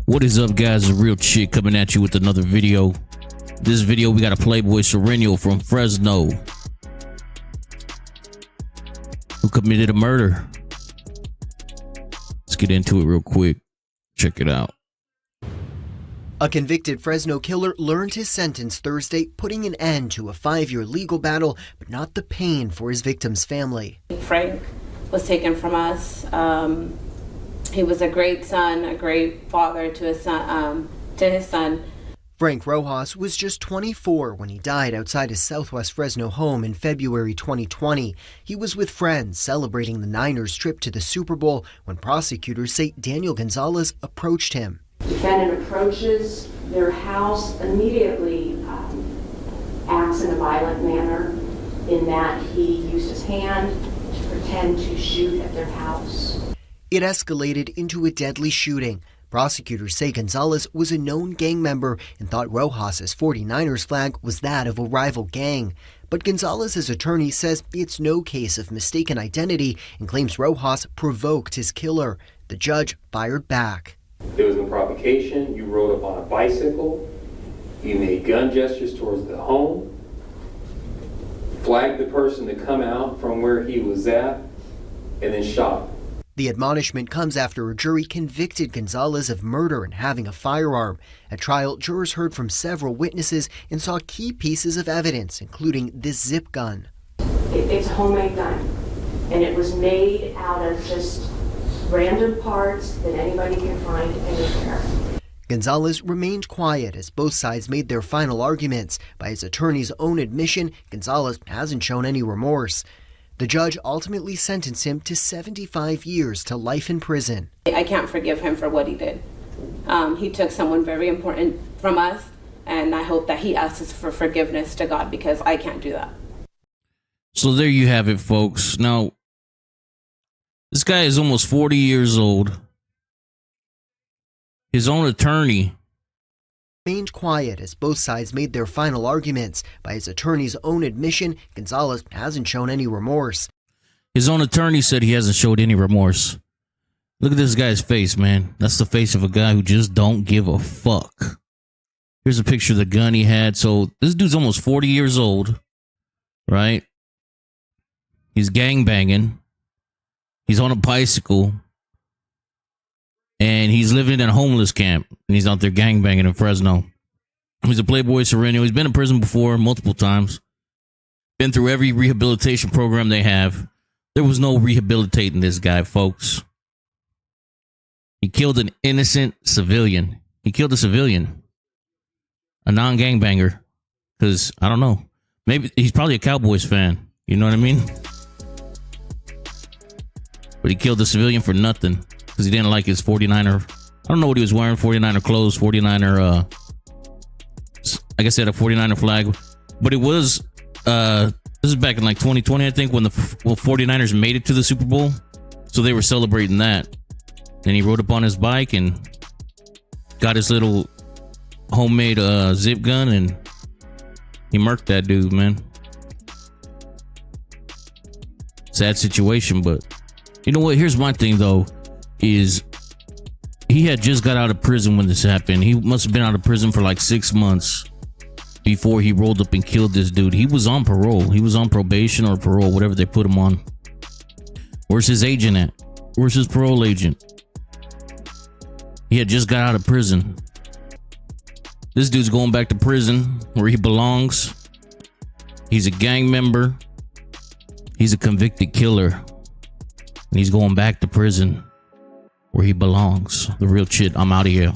What is up, guys? The real chick coming at you with another video. This video we got a Playboy Sureno from Fresno who committed a murder. Let's get into it real quick. Check it out. A convicted Fresno killer learned his sentence Thursday, putting an end to a 5-year legal battle, but not the pain for his victim's family. Frank was taken from us. He was a great son, a great father to his son. Frank Rojas was just 24 when he died outside his Southwest Fresno home in February 2020. He was with friends celebrating the Niners' trip to the Super Bowl when prosecutors say Daniel Gonzalez approached him. The defendant approaches their house, immediately acts in a violent manner in that he used his hand to pretend to shoot at their house. It escalated into a deadly shooting. Prosecutors say Gonzalez was a known gang member and thought Rojas's 49ers flag was that of a rival gang. But Gonzalez's attorney says it's no case of mistaken identity and claims Rojas provoked his killer. The judge fired back. There was no provocation. You rode up on a bicycle. You made gun gestures towards the home. Flagged the person to come out from where he was at and then shot. The admonishment comes after a jury convicted Gonzalez of murder and having a firearm. At trial, jurors heard from several witnesses and saw key pieces of evidence, including this zip gun. It's a homemade gun, and it was made out of just random parts that anybody can find anywhere. Gonzalez remained quiet as both sides made their final arguments. By his attorney's own admission, Gonzalez hasn't shown any remorse. The judge ultimately sentenced him to 75 years to life in prison. I can't forgive him for what he did. He took someone very important from us, and I hope that he asks for forgiveness to God because I can't do that. So there you have it, folks. Now, this guy is almost 40 years old. His own attorney remained quiet as both sides made their final arguments. By his attorney's own admission, Gonzalez hasn't shown any remorse. His own attorney said he hasn't showed any remorse. Look at this guy's face, man. That's the face of a guy who just don't give a fuck. Here's a picture of the gun he had. So this dude's almost 40 years old, right? He's gangbanging. He's on a bicycle. And he's living in a homeless camp. And he's out there gangbanging in Fresno. He's a Playboy Sureno. He's been in prison before multiple times. Been through every rehabilitation program they have. There was no rehabilitating this guy, folks. He killed an innocent civilian. He killed a civilian. A non-gangbanger. Because, I don't know. Maybe he's probably a Cowboys fan. You know what I mean? But he killed a civilian for nothing. Because he didn't like his 49er. I don't know what he was wearing. 49er clothes. 49er. I guess he had a 49er flag. But it was. This is back in like 2020, I think, when the 49ers made it to the Super Bowl. So they were celebrating that. Then he rode up on his bike and got his little homemade zip gun and he murked that dude, man. Sad situation, but you know what? Here's my thing, though. Is he had just got out of prison when this happened. He must have been out of prison for like 6 months before he rolled up and killed this dude. He was on parole. He was on probation or parole, whatever they put him on. Where's his agent at? Where's his parole agent? He had just got out of prison. This dude's going back to prison where he belongs. He's a gang member. He's a convicted killer. And he's going back to prison where he belongs. The real shit. I'm out of here.